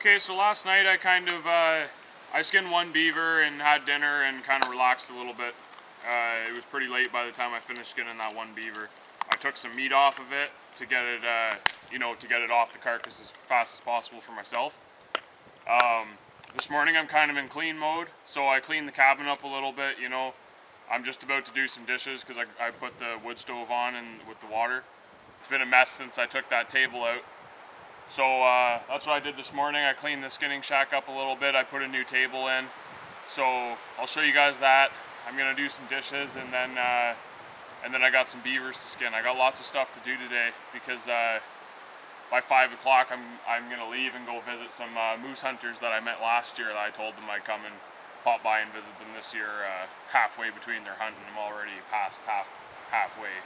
Okay, so last night I skinned one beaver and had dinner and kind of relaxed a little bit. It was pretty late by the time I finished skinning that one beaver. I took some meat off of it to get it, to get it off the carcass as fast as possible for myself. This morning I'm kind of in clean mode, so I cleaned the cabin up a little bit. I'm just about to do some dishes because I put the wood stove on and with the water. It's been a mess since I took that table out. So that's what I did this morning. I cleaned the skinning shack up a little bit. I put a new table in. So I'll show you guys that. I'm gonna do some dishes and then I got some beavers to skin. I got lots of stuff to do today because by 5 o'clock I'm gonna leave and go visit some moose hunters that I met last year that I told them I'd come and pop by and visit them this year. Halfway between their hunting, I'm already past halfway.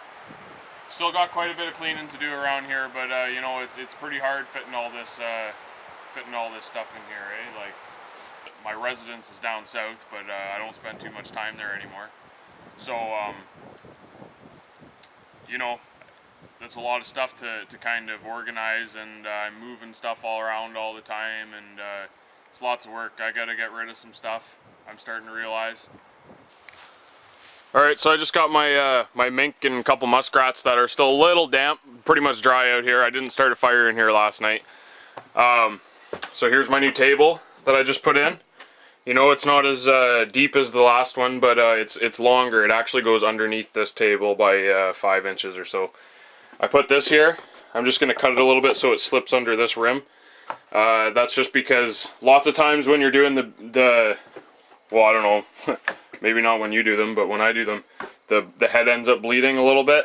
Still got quite a bit of cleaning to do around here, but it's pretty hard fitting all this stuff in here, eh? Like, my residence is down south, but I don't spend too much time there anymore. So that's a lot of stuff to kind of organize, and I'm moving stuff all around all the time, and it's lots of work. I gotta get rid of some stuff, I'm starting to realize. Alright, so I just got my my mink and a couple muskrats that are still a little damp, pretty much dry out here. I didn't start a fire in here last night. So here's my new table that I just put in. It's not as deep as the last one, but it's longer. It actually goes underneath this table by 5 inches or so. I put this here. I'm just going to cut it a little bit so it slips under this rim. That's just because lots of times when you're doing well, I don't know, maybe not when you do them, but when I do them, the head ends up bleeding a little bit.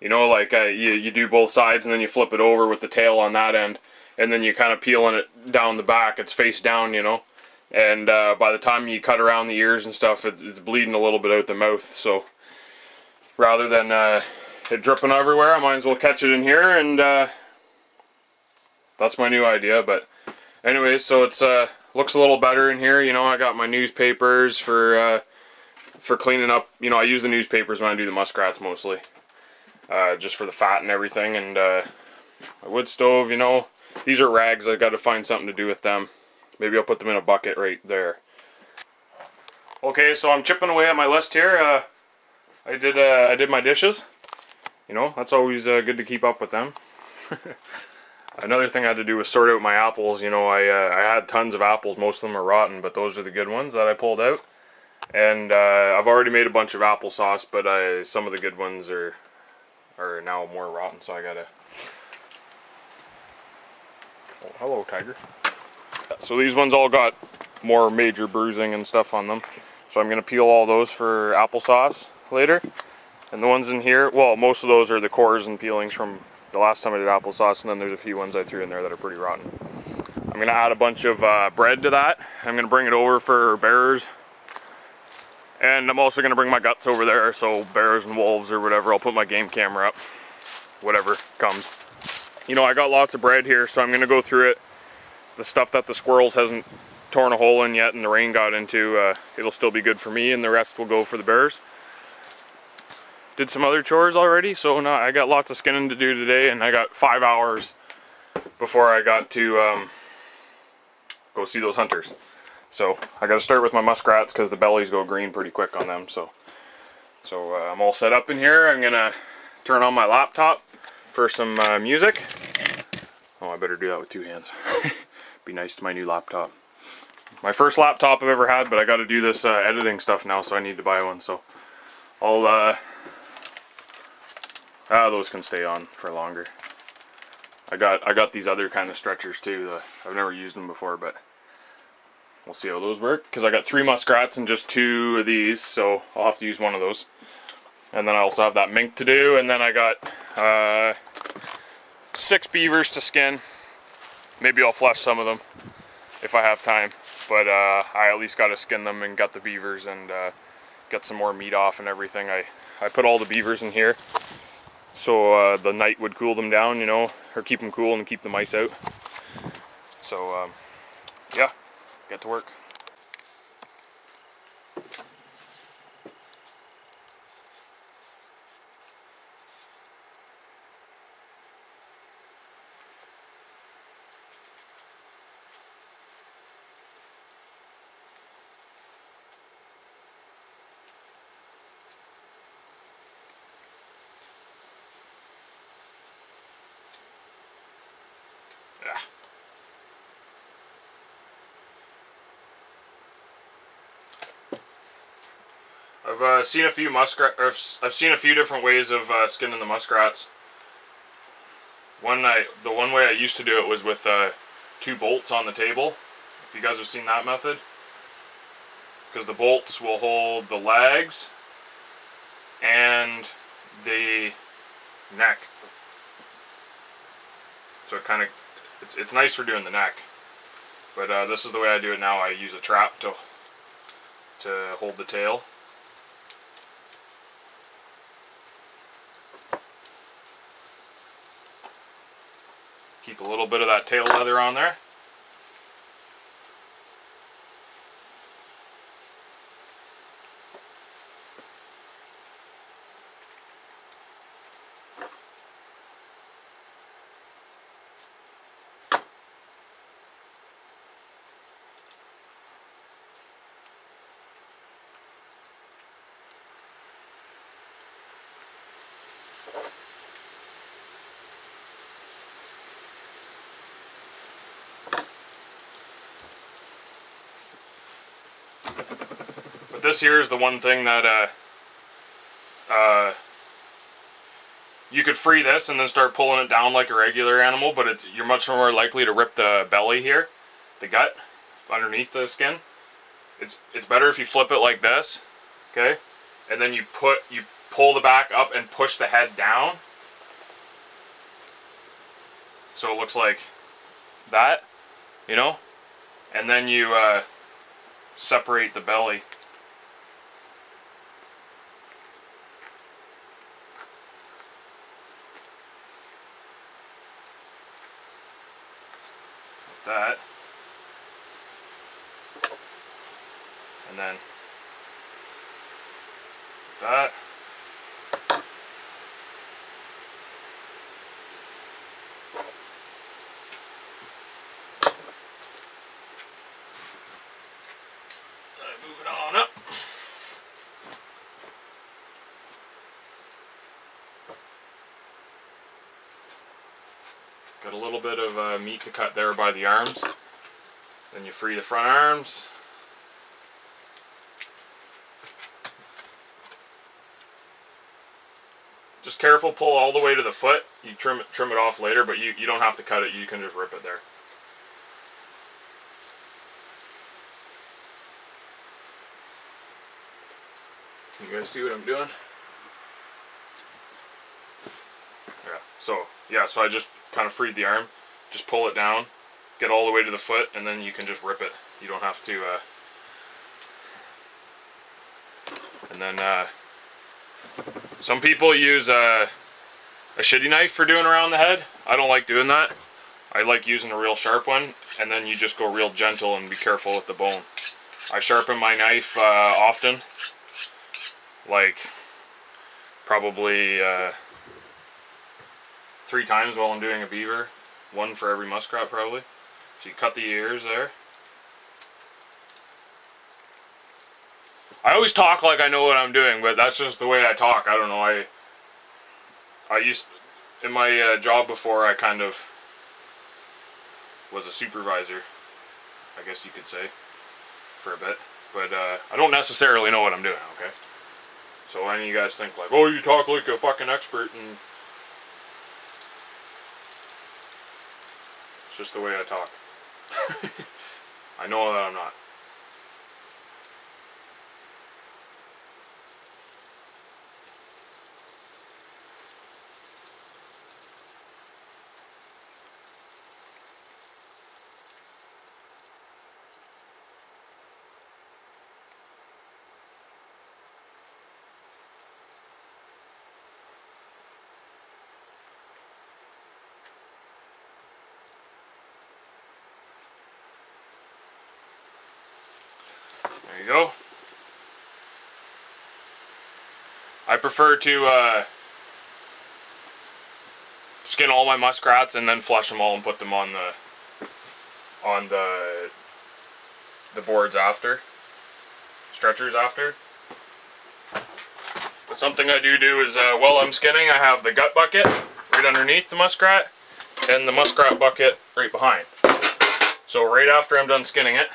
Like you do both sides and then you flip it over with the tail on that end, and then you kind of peeling it down the back. It's face down, and by the time you cut around the ears and stuff, it's bleeding a little bit out the mouth. So rather than it dripping everywhere, I might as well catch it in here, and that's my new idea. But anyway, so it's looks a little better in here. I got my newspapers for cleaning up. I use the newspapers when I do the muskrats mostly, just for the fat and everything. And my wood stove, these are rags. I got to find something to do with them. Maybe I'll put them in a bucket right there. Okay, so I'm chipping away at my list here. I did my dishes. That's always good to keep up with them. Another thing I had to do was sort out my apples. I had tons of apples. Most of them are rotten, but those are the good ones that I pulled out. And I've already made a bunch of applesauce, but some of the good ones are now more rotten, so I gotta... Oh, hello, tiger. So these ones all got more major bruising and stuff on them. So I'm gonna peel all those for applesauce later. And the ones in here, well, most of those are the cores and peelings from the last time I did applesauce, and then there's a few ones I threw in there that are pretty rotten. I'm going to add a bunch of bread to that. I'm going to bring it over for bears. And I'm also going to bring my guts over there, so bears and wolves or whatever. I'll put my game camera up, whatever comes. I got lots of bread here, so I'm going to go through it. The stuff that the squirrels hasn't torn a hole in yet and the rain got into, it'll still be good for me, and the rest will go for the bears. Did some other chores already, so now I got lots of skinning to do today, and I got 5 hours before I got to go see those hunters. So I got to start with my muskrats because the bellies go green pretty quick on them. So I'm all set up in here. I'm gonna turn on my laptop for some music. Oh, I better do that with 2 hands. Be nice to my new laptop. My first laptop I've ever had, but I got to do this editing stuff now, so I need to buy one. So I'll those can stay on for longer. I got these other kind of stretchers too. I've never used them before, but we'll see how those work. Because I got 3 muskrats and just 2 of these, so I'll have to use one of those. And then I also have that mink to do, and then I got 6 beavers to skin. Maybe I'll flesh some of them if I have time. But I at least got to skin them and got the beavers and get some more meat off and everything. I put all the beavers in here, so the night would cool them down, or keep them cool and keep the mice out. So, yeah, get to work. Yeah. I've seen a few I've seen a few different ways of skinning the muskrats. The one way I used to do it was with 2 bolts on the table. If you guys have seen that method, because the bolts will hold the legs and the neck. So it kind of it's nice for doing the neck. But this is the way I do it now. I use a trap to hold the tail. Keep a little bit of that tail leather on there. But this here is the one thing that you could free this and then start pulling it down like a regular animal, but you're much more likely to rip the belly here, the gut, underneath the skin. It's better if you flip it like this, okay? And then you pull the back up and push the head down. So it looks like that, you know? And then you separate the belly. Like that. And then that. Move it on up. Got a little bit of meat to cut there by the arms. Then you free the front arms. Just careful, pull all the way to the foot. You trim it off later, but you don't have to cut it. You can just rip it there. You guys see what I'm doing? Yeah, so I just kind of freed the arm. Just pull it down, get all the way to the foot, and then you can just rip it. You don't have to, and then, some people use a shitty knife for doing around the head. I don't like doing that. I like using a real sharp one, and then you just go real gentle and be careful with the bone. I sharpen my knife often, like probably 3 times while I'm doing a beaver. 1 for every muskrat probably. So you cut the ears there. I always talk like I know what I'm doing, but that's just the way I talk. I don't know. I used, in my job before, I kind of was a supervisor, I guess you could say, for a bit. But I don't necessarily know what I'm doing, okay? So any of you guys think like, oh, you talk like a fucking expert, and it's just the way I talk. I know that I'm not. There you go. I prefer to skin all my muskrats and then flush them all and put them on the boards after, stretchers after. But something I do is while I'm skinning, I have the gut bucket right underneath the muskrat, and the muskrat bucket right behind. So right after I'm done skinning it,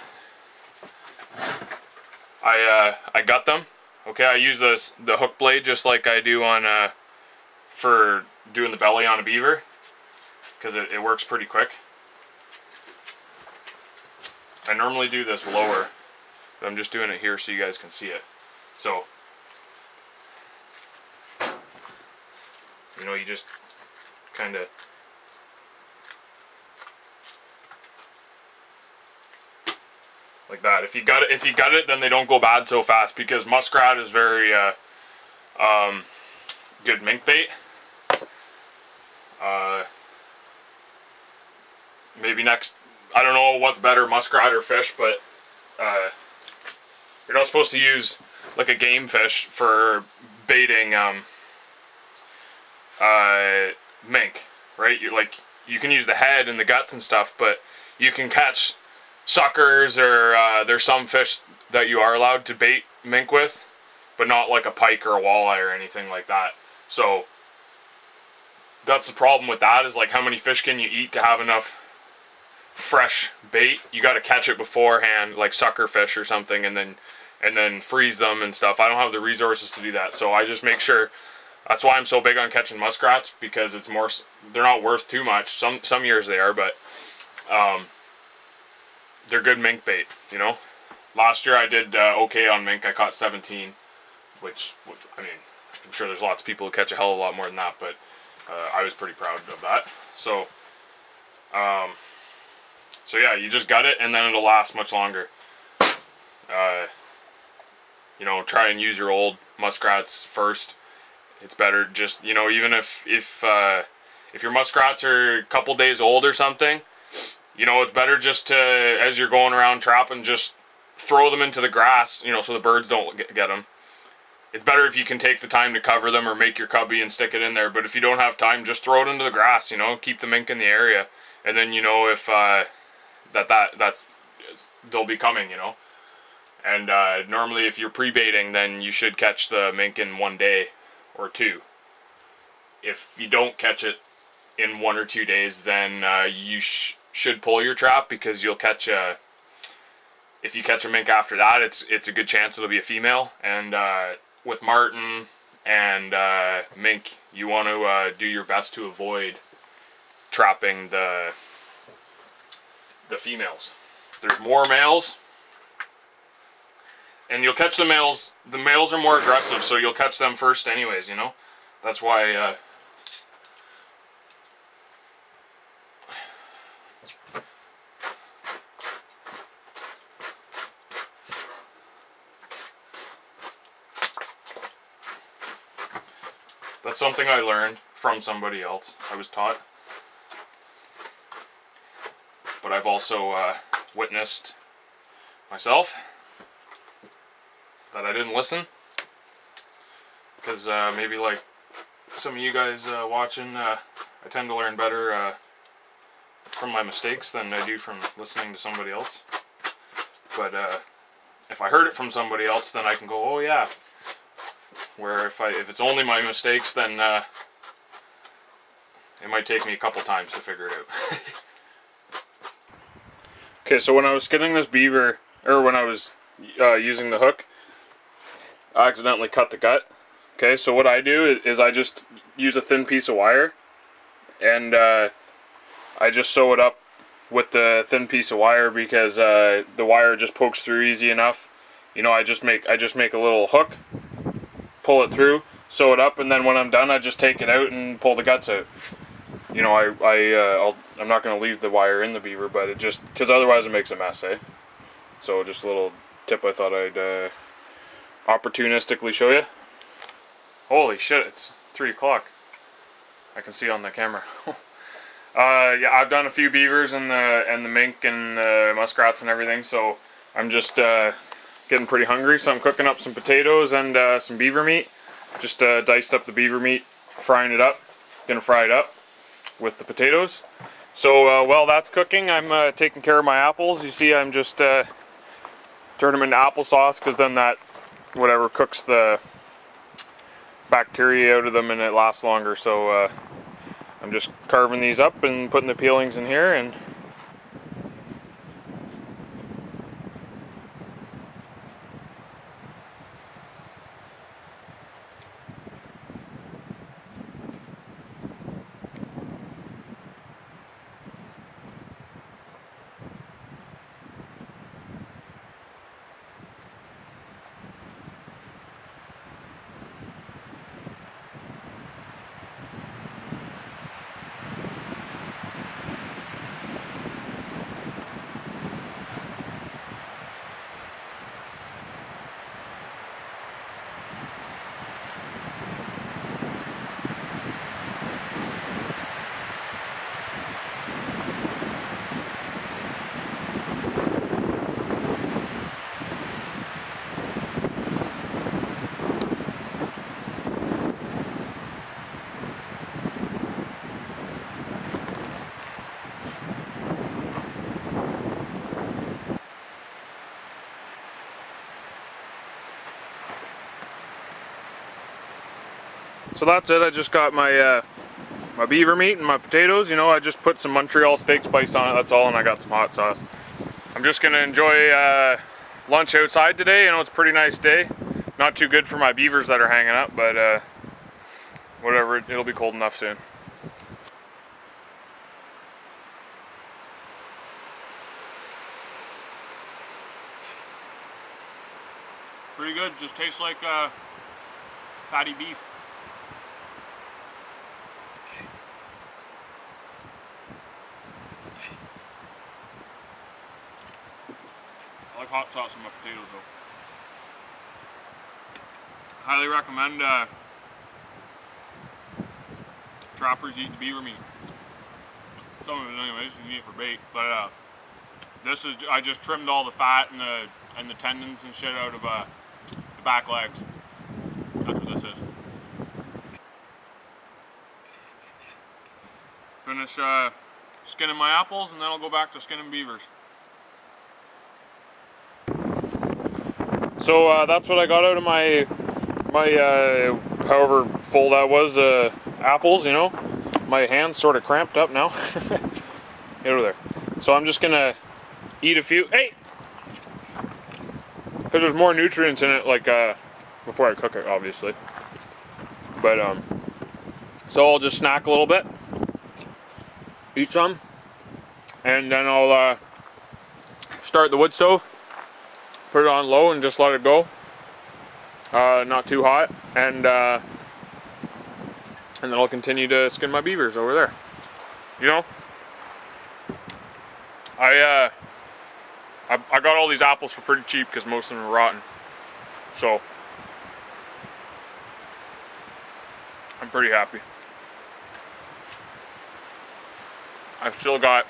I gut them. Okay, I use the hook blade just like I do on for doing the belly on a beaver, because it works pretty quick. I normally do this lower, but I'm just doing it here so you guys can see it. So, you know, you just kind of like that. If you gut it, then they don't go bad so fast, because muskrat is very good mink bait. Maybe next, I don't know what's better, muskrat or fish, but you're not supposed to use like a game fish for baiting mink, right? You can use the head and the guts and stuff, but you can catch suckers, or there's some fish that you are allowed to bait mink with, but not like a pike or a walleye or anything like that. So that's the problem with that, is like, how many fish can you eat to have enough fresh bait? You got to catch it beforehand, like sucker fish or something, and then freeze them and stuff. I don't have the resources to do that, so I just make sure. That's why I'm so big on catching muskrats, because it's more, they're not worth too much. Some years they are, but they're good mink bait, you know. Last year I did okay on mink. I caught 17, which I mean, I'm sure there's lots of people who catch a hell of a lot more than that, but I was pretty proud of that. So so yeah, you just gut it, and then it'll last much longer. You know, try and use your old muskrats first. It's better just, you know, even if your muskrats are a couple days old or something, you know, it's better just to, as you're going around trapping, just throw them into the grass, you know, so the birds don't get them. It's better if you can take the time to cover them or make your cubby and stick it in there, but if you don't have time, just throw it into the grass, you know, keep the mink in the area, and then you know if they'll be coming, you know. And normally if you're pre-baiting, then you should catch the mink in 1 day or 2. If you don't catch it in 1 or 2 days, then you should pull your trap, because you'll catch if you catch a mink after that, it's a good chance it'll be a female. And with marten and mink, you want to do your best to avoid trapping the females. There's more males, and you'll catch the males. The males are more aggressive, so you'll catch them first anyways, you know. That's why that's something I learned from somebody else. I was taught. But I've also witnessed myself that I didn't listen, because maybe like some of you guys watching, I tend to learn better from my mistakes than I do from listening to somebody else. But if I heard it from somebody else, then I can go, oh yeah. Where if it's only my mistakes, then it might take me a couple times to figure it out. Okay, so when I was skinning this beaver, or when I was using the hook, I accidentally cut the gut. Okay, so what I do is I just use a thin piece of wire, and I just sew it up with the thin piece of wire, because the wire just pokes through easy enough. You know, I just make a little hook, pull it through, sew it up, and then when I'm done, I just take it out and pull the guts out. You know, I'm not going to leave the wire in the beaver, but it just, because otherwise it makes a mess, eh? So just a little tip I thought I'd opportunistically show you. Holy shit, it's 3 o'clock. I can see on the camera. Yeah, I've done a few beavers and the mink and muskrats and everything, so I'm just getting pretty hungry, so I'm cooking up some potatoes and some beaver meat. Just diced up the beaver meat, frying it up. Gonna fry it up with the potatoes. So while that's cooking, I'm taking care of my apples. You see, I'm just turning them into applesauce, because then that whatever cooks the bacteria out of them and it lasts longer. So I'm just carving these up and putting the peelings in here, and so that's it. I just got my my beaver meat and my potatoes. You know, I just put some Montreal steak spice on it, that's all, and I got some hot sauce. I'm just gonna enjoy lunch outside today. You know, it's a pretty nice day. Not too good for my beavers that are hanging up, but whatever, it'll be cold enough soon. Pretty good, just tastes like fatty beef. I like hot sauce on my potatoes though. Highly recommend trappers eat the beaver meat. Some of it anyways, you can eat it for bait. But this is, I just trimmed all the fat and the tendons and shit out of the back legs. That's what this is. Finish skinning my apples, and then I'll go back to skinning beavers. So that's what I got out of my however full that was, apples, you know. My hand's sort of cramped up now. Get over there. So I'm just gonna eat a few, hey! Because there's more nutrients in it, like, before I cook it, obviously. But, so I'll just snack a little bit, eat some, and then I'll, start the wood stove, put it on low and just let it go. Not too hot, and then I'll continue to skin my beavers over there. You know, I got all these apples for pretty cheap because most of them are rotten. So I'm pretty happy. I've still got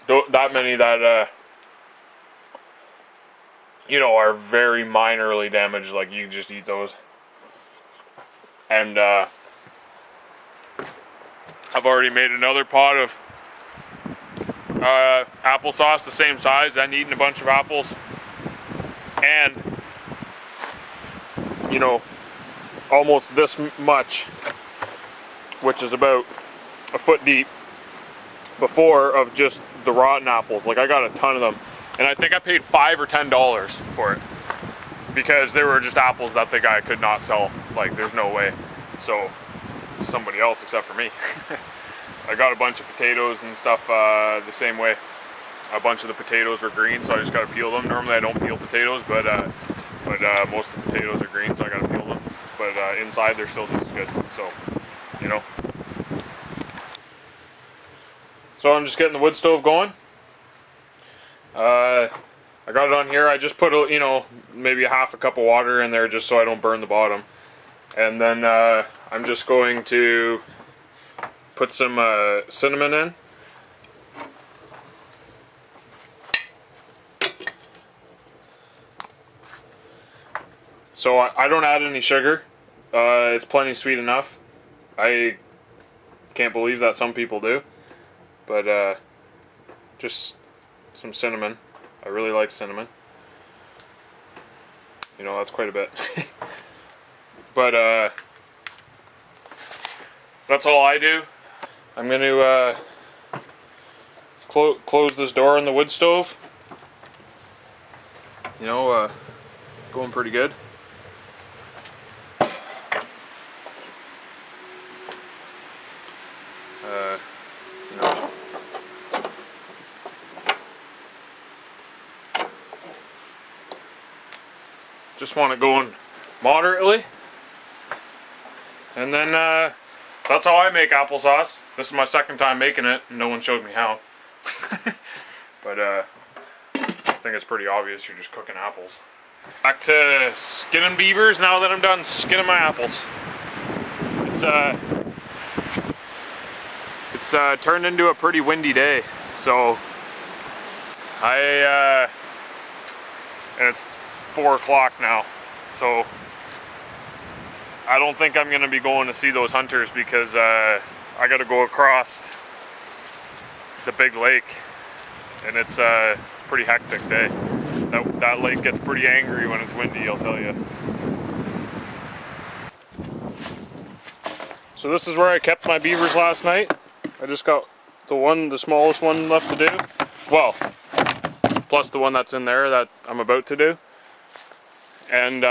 that many that you know, are very minorly damaged, like you can just eat those. And I've already made another pot of applesauce the same size, and eaten a bunch of apples. And, you know, almost this much, which is about a foot deep, before, of just the rotten apples. Like, I got a ton of them. And I think I paid $5 or $10 for it, because they were just apples that the guy could not sell. Like, there's no way. So, somebody else except for me. I got a bunch of potatoes and stuff the same way. A bunch of the potatoes were green, so I just got to peel them. Normally I don't peel potatoes, but most of the potatoes are green, so I got to peel them. But inside they're still just as good. So, you know. So I'm just getting the wood stove going. I got it on here. I just put, you know, maybe a half a cup of water in there just so I don't burn the bottom. And then I'm just going to put some cinnamon in. So I don't add any sugar. It's plenty sweet enough. I can't believe that some people do. But just some cinnamon. I really like cinnamon. You know, that's quite a bit. But that's all I do. I'm going to close this door on the wood stove. You know, it's going pretty good. You know, just want it going moderately, and then that's how I make applesauce. This is my second time making it, and no one showed me how. But I think it's pretty obvious you're just cooking apples. Back to skinning beavers now that I'm done skinning my apples. It's turned into a pretty windy day, so and it's 4 o'clock now, so I don't think I'm gonna be going to see those hunters because I gotta go across the big lake, and it's a pretty hectic day. That lake gets pretty angry when it's windy, I'll tell you. So this is where I kept my beavers last night. I just got the smallest one left to do. Well, plus the one that's in there that I'm about to do. And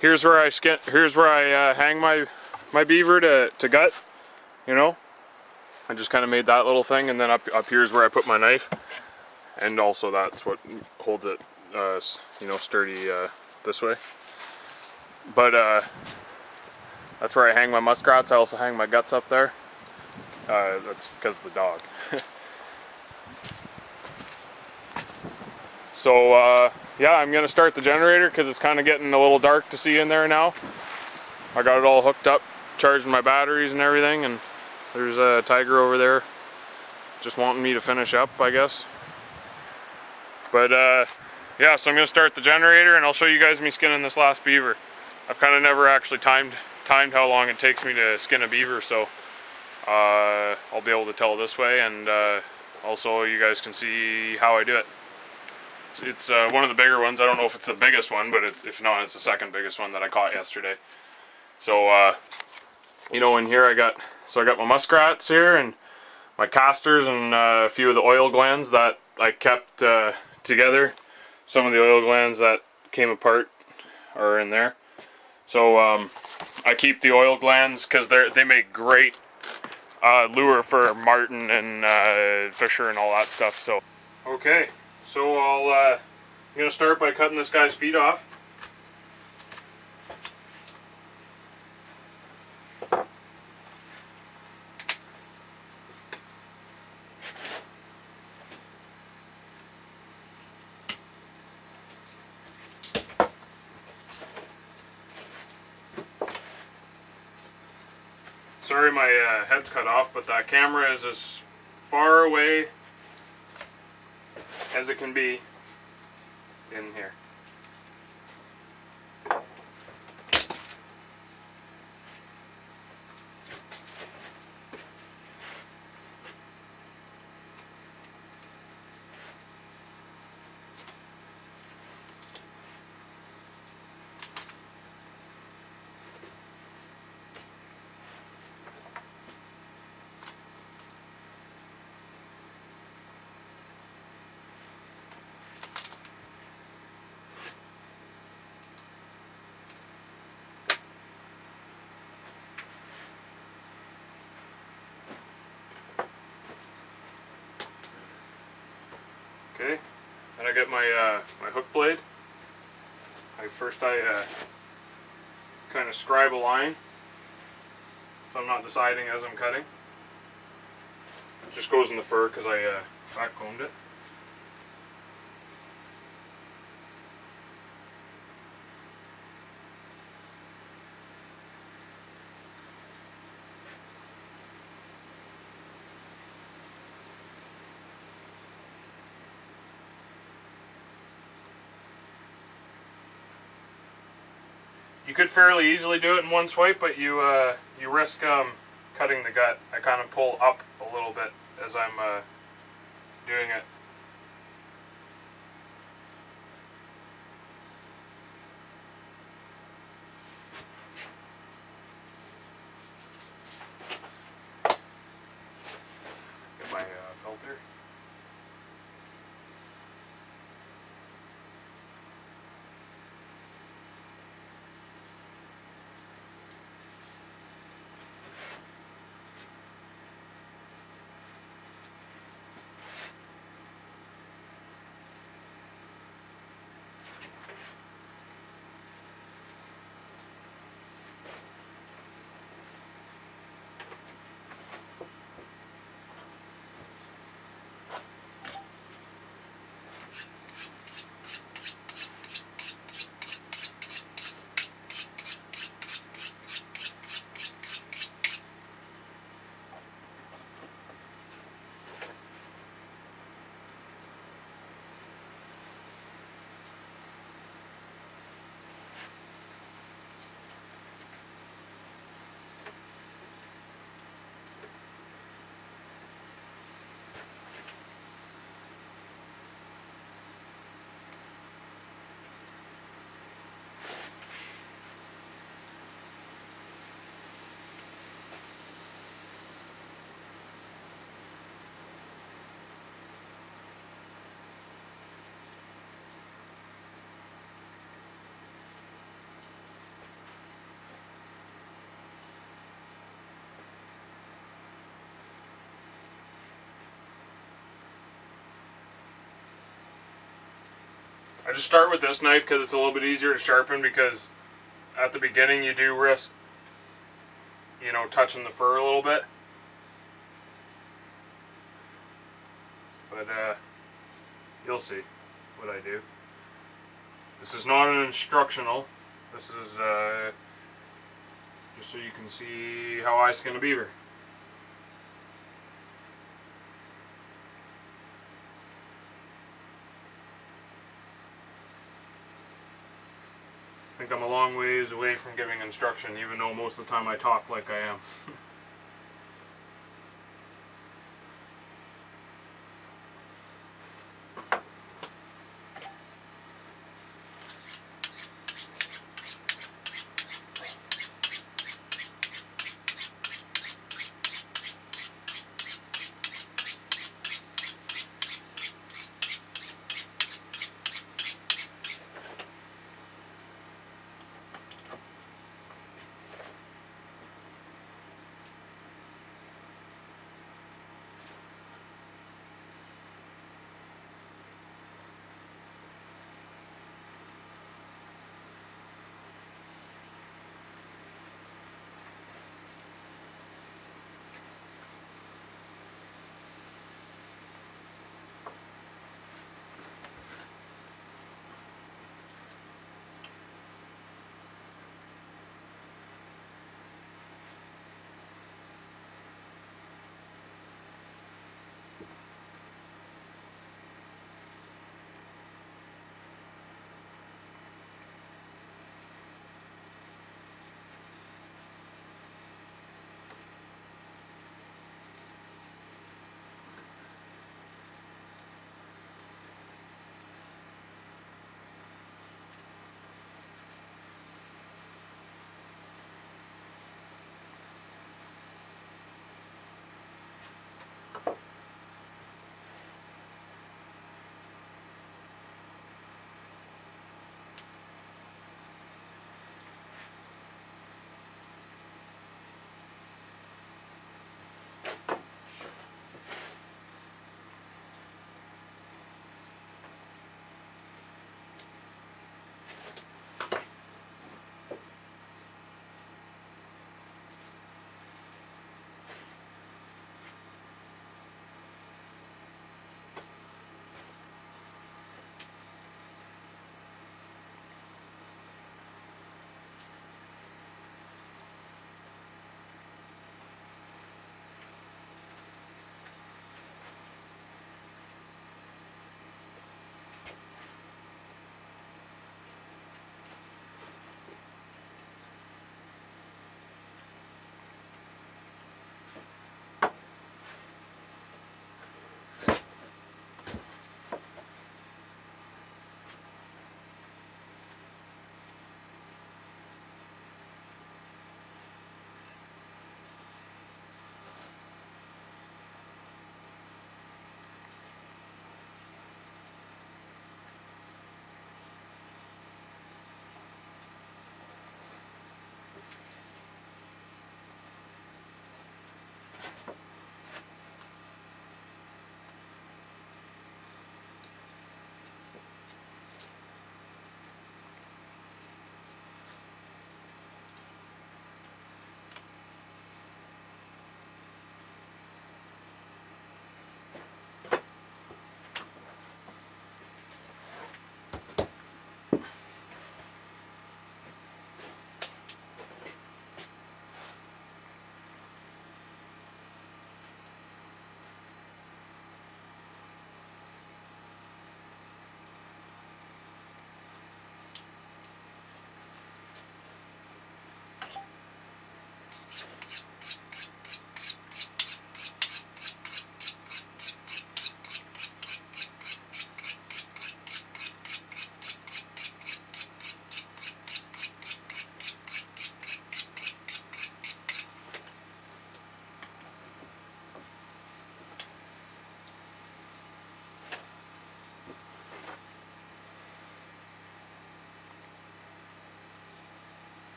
here's where I hang my beaver to gut. You know, I just kind of made that little thing, and then up here's where I put my knife, and also that's what holds it, you know, sturdy this way. But that's where I hang my muskrats. I also hang my guts up there. That's because of the dog. So yeah, I'm gonna start the generator because it's kind of getting a little dark to see in there now. I got it all hooked up, charging my batteries and everything, and there's a tiger over there just wanting me to finish up, I guess. But yeah, so I'm gonna start the generator, and I'll show you guys me skinning this last beaver. I've kind of never actually timed how long it takes me to skin a beaver, so I'll be able to tell this way, and also you guys can see how I do it. It's one of the bigger ones. I don't know if it's the biggest one, but if not, it's the second biggest one that I caught yesterday. So you know, in here I got my muskrats here, and my casters, and a few of the oil glands that I kept together. Some of the oil glands that came apart are in there. So I keep the oil glands because they make great lure for marten and fisher and all that stuff. So okay, so I'm gonna start by cutting this guy's feet off. Sorry my head's cut off, but that camera is as far away as it can be in here. Okay, then I get my my hook blade. First I kind of scribe a line, so I'm not deciding as I'm cutting. It just goes in the fur because I backcombed it. You could fairly easily do it in one swipe, but you risk cutting the gut. I kind of pull up a little bit as I'm doing it. I just start with this knife because it's a little bit easier to sharpen, because at the beginning you do risk, you know, touching the fur a little bit. But you'll see what I do. This is not an instructional. This is just so you can see how I skin a beaver. I think I'm a long ways away from giving instruction, even though most of the time I talk like I am.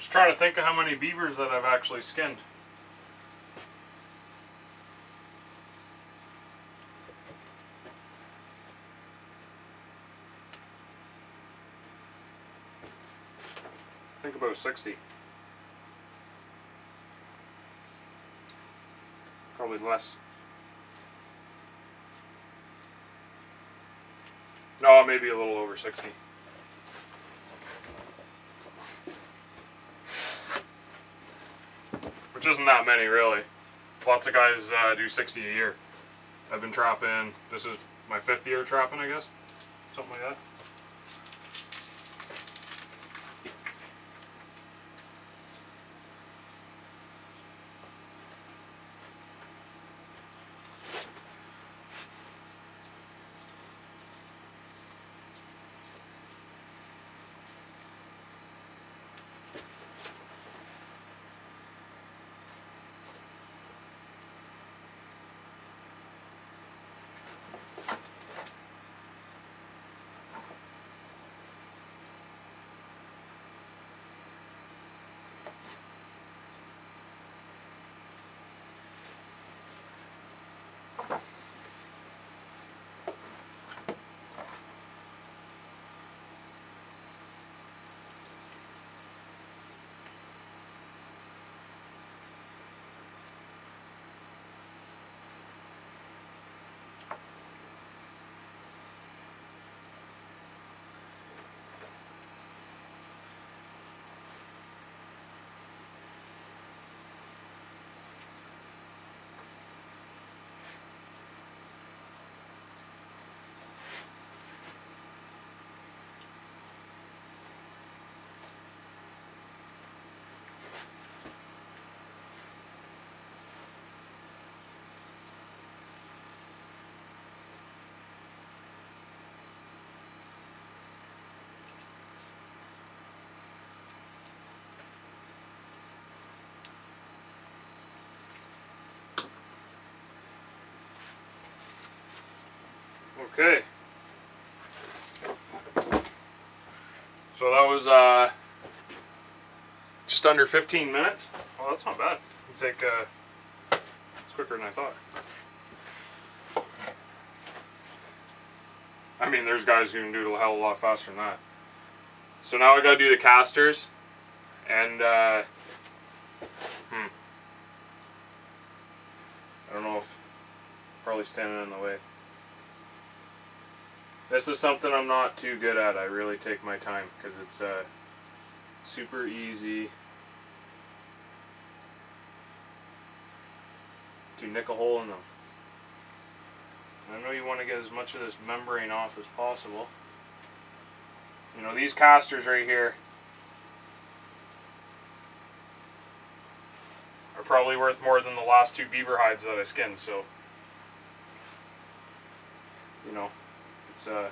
Just trying to think of how many beavers that I've actually skinned. I think about 60. Probably less. No, maybe a little over 60. Which isn't that many, really. Lots of guys do 60 a year. I've been trapping, this is my 5th year trapping, I guess. Something like that. Okay. So that was just under 15 minutes. Well, that's not bad. It'll take it's quicker than I thought. I mean, there's guys who can do it a hell of a lot faster than that. So now I gotta do the casters, and I don't know if probably standing in the way. This is something I'm not too good at. I really take my time because it's super easy to nick a hole in them. I know you want to get as much of this membrane off as possible. You know, these casters right here are probably worth more than the last 2 beaver hides that I skinned, so you know, it's and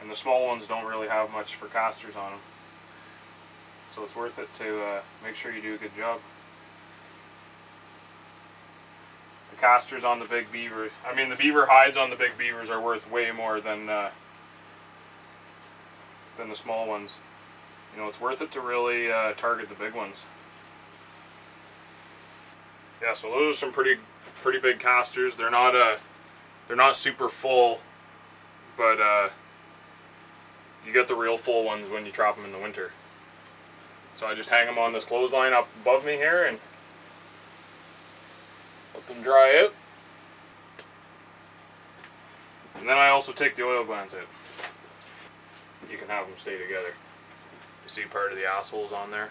the small ones don't really have much for casters on them, so it's worth it to make sure you do a good job. The casters on the big beaver, I mean the beaver hides on the big beavers are worth way more than the small ones. You know, it's worth it to really target the big ones. Yeah, so those are some pretty big casters. They're not super full, but you get the real full ones when you trap them in the winter. So I just hang them on this clothesline up above me here and let them dry out. And then I also take the oil glands out. You can have them stay together. You see part of the assholes on there.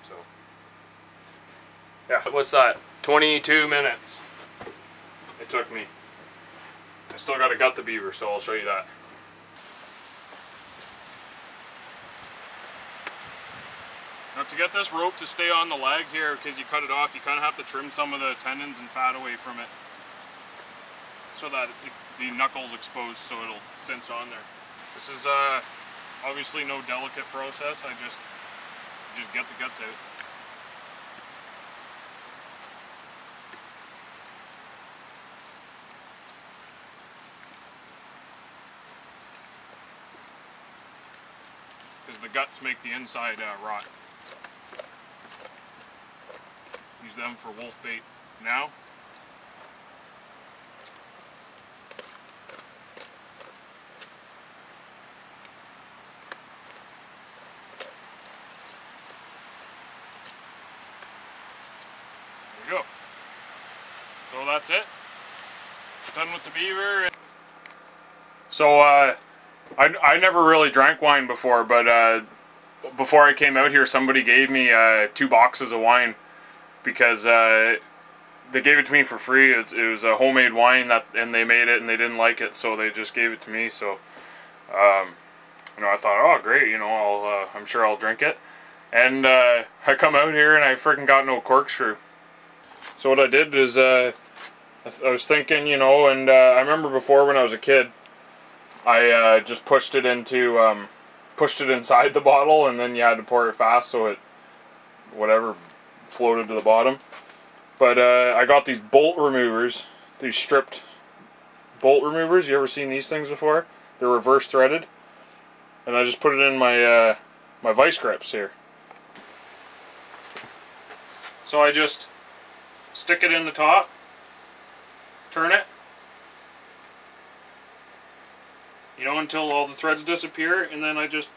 So yeah, what's that? 22 minutes it took me. I still got to gut the beaver, so I'll show you that. Now to get this rope to stay on the leg here, because you cut it off, you kind of have to trim some of the tendons and fat away from it, so that the knuckle's exposed, so it'll cinch on there. This is obviously no delicate process. I just get the guts out. Because the guts make the inside rot. Use them for wolf bait now. There you go. So that's it. Done with the beaver. So I never really drank wine before, but before I came out here, somebody gave me 2 boxes of wine because they gave it to me for free. It was a homemade wine and they made it and they didn't like it, so they just gave it to me. So you know, I thought, oh great, you know, I'm sure I'll drink it. And I come out here and I freaking got no corkscrew. So what I did is I was thinking, you know, and I remember before when I was a kid, I just pushed it inside the bottle, and then you had to pour it fast so it, whatever, floated to the bottom. But I got these bolt removers, these stripped bolt removers. You ever seen these things before? They're reverse threaded, and I just put it in my my vice grips here. So I just stick it in the top, turn it, you know, until all the threads disappear, and then I just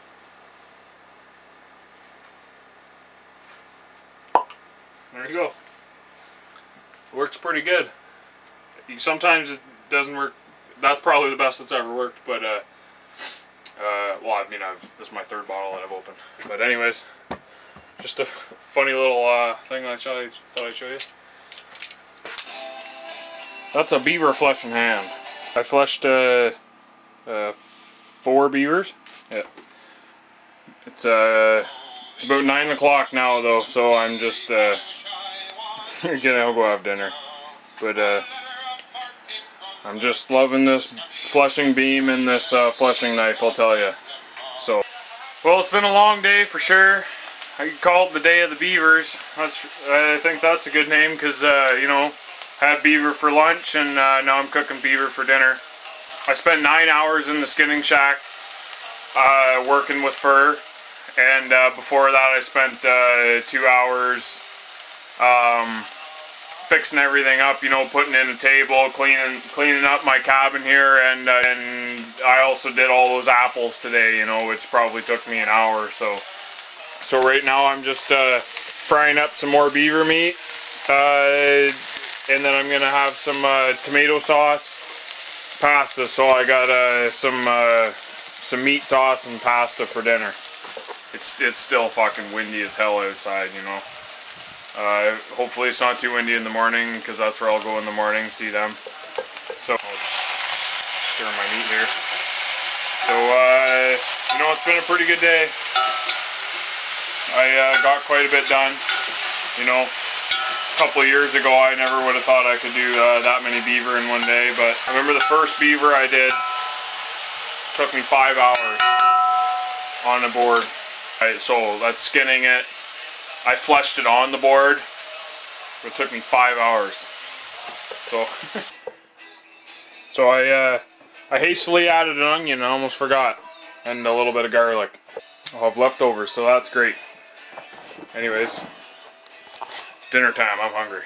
there you go. Works pretty good. Sometimes it doesn't work. That's probably the best that's ever worked, but well, I mean, this is my 3rd bottle that I've opened. But anyways, just a funny little thing I thought I'd show you. That's a beaver flesh in hand. I fleshed 4 beavers. Yeah. It's about 9 o'clock now though, so I'm just gonna go have dinner. But I'm just loving this fleshing beam and this fleshing knife, I'll tell you. So, well, it's been a long day for sure. I could call it the day of the beavers. I think that's a good name because you know, had beaver for lunch and now I'm cooking beaver for dinner. I spent 9 hours in the skinning shack working with fur, and before that I spent 2 hours fixing everything up, you know, putting in a table, cleaning up my cabin here, and I also did all those apples today, you know, which probably took me an hour or so. So right now I'm just frying up some more beaver meat, and then I'm gonna have some tomato sauce pasta. So I got some meat sauce and pasta for dinner. It's still fucking windy as hell outside, you know. Hopefully it's not too windy in the morning, because that's where I'll go in the morning, see them. So I'll just stir my meat here. So you know, it's been a pretty good day. I got quite a bit done. You know, a couple of years ago I never would have thought I could do that many beaver in one day, but I remember the first beaver I did took me 5 hours on the board. So that's skinning it. I fleshed it on the board. It took me 5 hours. So I hastily added an onion. I almost forgot, and a little bit of garlic. I'll have leftovers, so that's great. Anyways, dinner time. I'm hungry.